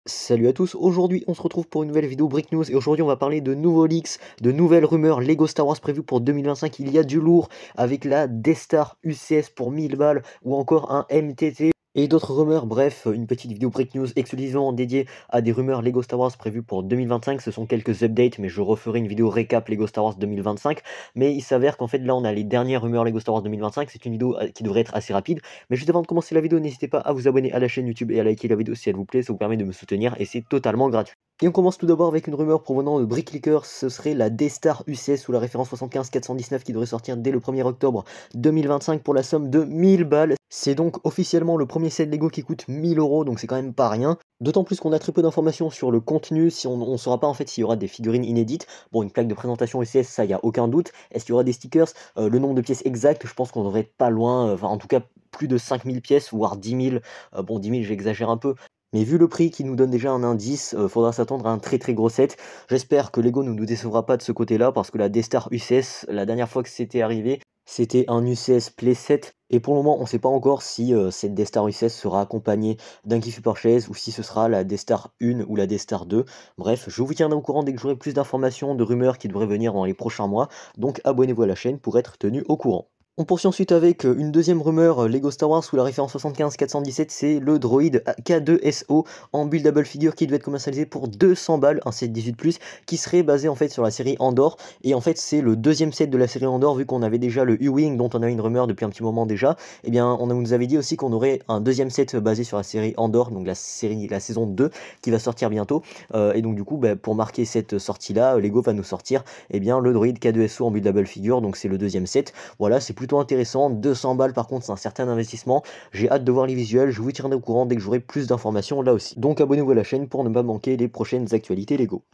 Salut à tous, aujourd'hui on se retrouve pour une nouvelle vidéo Brick News et aujourd'hui on va parler de nouveaux leaks, de nouvelles rumeurs Lego Star Wars prévues pour 2025. Il y a du lourd avec la Death Star UCS pour 1000 balles ou encore un MTT et d'autres rumeurs. Bref, une petite vidéo Brick News exclusivement dédiée à des rumeurs Lego Star Wars prévues pour 2025. Ce sont quelques updates, mais je referai une vidéo récap Lego Star Wars 2025. Mais il s'avère qu'en fait là on a les dernières rumeurs Lego Star Wars 2025. C'est une vidéo qui devrait être assez rapide. Mais juste avant de commencer la vidéo, n'hésitez pas à vous abonner à la chaîne YouTube et à liker la vidéo si elle vous plaît, ça vous permet de me soutenir et c'est totalement gratuit. Et on commence tout d'abord avec une rumeur provenant de Bricklicker, ce serait la D-Star UCS sous la référence 75419 qui devrait sortir dès le 1er octobre 2025 pour la somme de 1000 balles. C'est donc officiellement le premier set Lego qui coûte 1000 euros, donc c'est quand même pas rien. D'autant plus qu'on a très peu d'informations sur le contenu, si on ne saura pas en fait s'il y aura des figurines inédites. Bon, une plaque de présentation UCS, ça y a aucun doute. Est-ce qu'il y aura des stickers? Le nombre de pièces exact, je pense qu'on devrait être pas loin, enfin en tout cas plus de 5000 pièces, voire 10 000. Bon, 10 000, j'exagère un peu. Mais vu le prix qui nous donne déjà un indice, faudra s'attendre à un très très gros set. J'espère que Lego ne nous décevra pas de ce côté-là, parce que la D-Star UCS, la dernière fois que c'était arrivé, c'était un UCS Playset. Et pour le moment, on ne sait pas encore si cette D-Star UCS sera accompagnée d'un Gift Purchase ou si ce sera la D-Star 1 ou la D-Star 2. Bref, je vous tiendrai au courant dès que j'aurai plus d'informations, de rumeurs qui devraient venir dans les prochains mois. Donc abonnez-vous à la chaîne pour être tenu au courant. On poursuit ensuite avec une deuxième rumeur Lego Star Wars sous la référence 75417, c'est le droïde K2SO en buildable figure qui devait être commercialisé pour 200 balles, un set 18+, qui serait basé en fait sur la série Andor, et en fait c'est le deuxième set de la série Andor, vu qu'on avait déjà le U-Wing dont on a une rumeur depuis un petit moment déjà. Et bien on nous avait dit aussi qu'on aurait un deuxième set basé sur la série Andor, donc la saison 2 qui va sortir bientôt, et donc du coup pour marquer cette sortie là, Lego va nous sortir le droïde K2SO en buildable figure, donc c'est le deuxième set. Voilà, c'est plutôt intéressant. 200 balles par contre, c'est un certain investissement. J'ai hâte de voir les visuels, je vous tiendrai au courant dès que j'aurai plus d'informations là aussi. Donc abonnez-vous à la chaîne pour ne pas manquer les prochaines actualités Lego.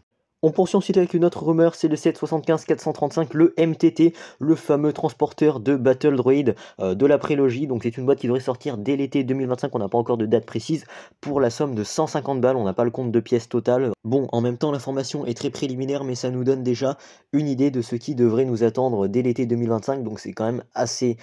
On poursuit ensuite avec une autre rumeur, c'est le 775-435, le MTT, le fameux transporteur de Battle Droid de la prélogie. Donc c'est une boîte qui devrait sortir dès l'été 2025, on n'a pas encore de date précise, pour la somme de 150 balles, on n'a pas le compte de pièces total. Bon, en même temps l'information est très préliminaire, mais ça nous donne déjà une idée de ce qui devrait nous attendre dès l'été 2025, donc c'est quand même assez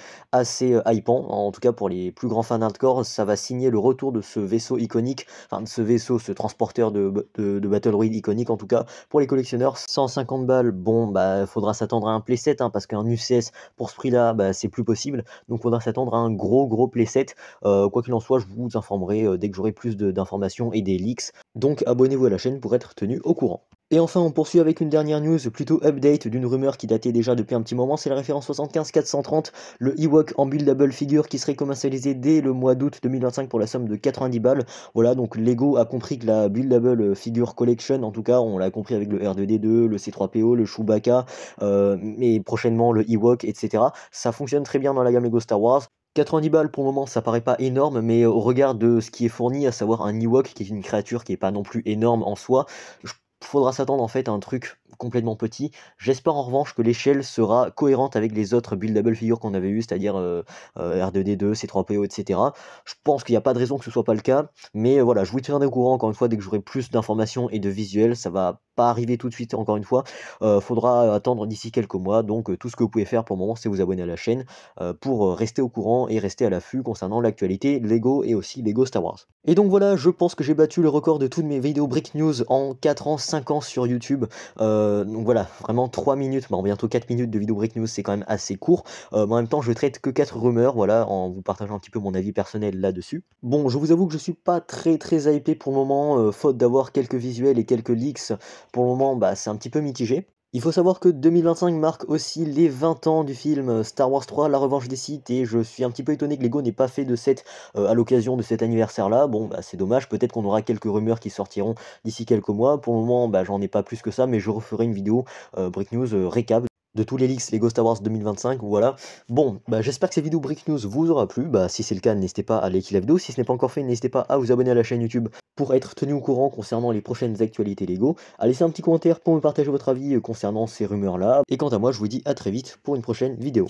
hypant, en tout cas pour les plus grands fans hardcore. Ça va signer le retour de ce vaisseau iconique, enfin de ce vaisseau, ce transporteur de Battle Droid iconique en tout cas. Pour les collectionneurs, 150 balles, bon, faudra s'attendre à un playset, hein, parce qu'un UCS pour ce prix-là, c'est plus possible. Donc, faudra s'attendre à un gros playset. Quoi qu'il en soit, je vous informerai dès que j'aurai plus d'informations et des leaks. Donc, abonnez-vous à la chaîne pour être tenu au courant. Et enfin, on poursuit avec une dernière news, plutôt update d'une rumeur qui datait déjà depuis un petit moment, c'est la référence 75-430, le Ewok en buildable figure qui serait commercialisé dès le mois d'août 2025 pour la somme de 90 balles. Voilà, donc Lego a compris que la buildable figure collection, en tout cas, on l'a compris avec le R2D2, le C3PO, le Chewbacca, et prochainement le Ewok, etc. Ça fonctionne très bien dans la gamme Lego Star Wars. 90 balles pour le moment, ça paraît pas énorme, mais au regard de ce qui est fourni, à savoir un Ewok qui est une créature qui est pas non plus énorme en soi, faudra s'attendre en fait à un truc complètement petit. J'espère en revanche que l'échelle sera cohérente avec les autres buildable figures qu'on avait eu, c'est-à-dire R2D2, C3PO, etc. Je pense qu'il n'y a pas de raison que ce soit pas le cas, mais voilà, je vous tiendrai au courant encore une fois dès que j'aurai plus d'informations et de visuels. Ça va pas arriver tout de suite encore une fois, faudra attendre d'ici quelques mois, donc tout ce que vous pouvez faire pour le moment c'est vous abonner à la chaîne pour rester au courant et rester à l'affût concernant l'actualité Lego et aussi Lego Star Wars. Et donc voilà, je pense que j'ai battu le record de toutes mes vidéos Brick News en 4 ans, 5 ans sur YouTube. Donc voilà, vraiment 3 minutes, bon, bientôt 4 minutes de vidéo Brick News, c'est quand même assez court. Mais en même temps, je traite que 4 rumeurs, voilà, en vous partageant un petit peu mon avis personnel là-dessus. Bon, je vous avoue que je suis pas très hypé pour le moment, faute d'avoir quelques visuels et quelques leaks. Pour le moment, c'est un petit peu mitigé. Il faut savoir que 2025 marque aussi les 20 ans du film Star Wars 3, La Revanche des Sith, et je suis un petit peu étonné que Lego n'ait pas fait de set à l'occasion de cet anniversaire-là. Bon, c'est dommage, peut-être qu'on aura quelques rumeurs qui sortiront d'ici quelques mois. Pour le moment, j'en ai pas plus que ça, mais je referai une vidéo Brick News récap de tous les leaks Lego Star Wars 2025, voilà. Bon, j'espère que cette vidéo Brick News vous aura plu. Si c'est le cas, n'hésitez pas à liker la vidéo. Si ce n'est pas encore fait, n'hésitez pas à vous abonner à la chaîne YouTube pour être tenu au courant concernant les prochaines actualités Lego. À laisser un petit commentaire pour me partager votre avis concernant ces rumeurs-là. Et quant à moi, je vous dis à très vite pour une prochaine vidéo.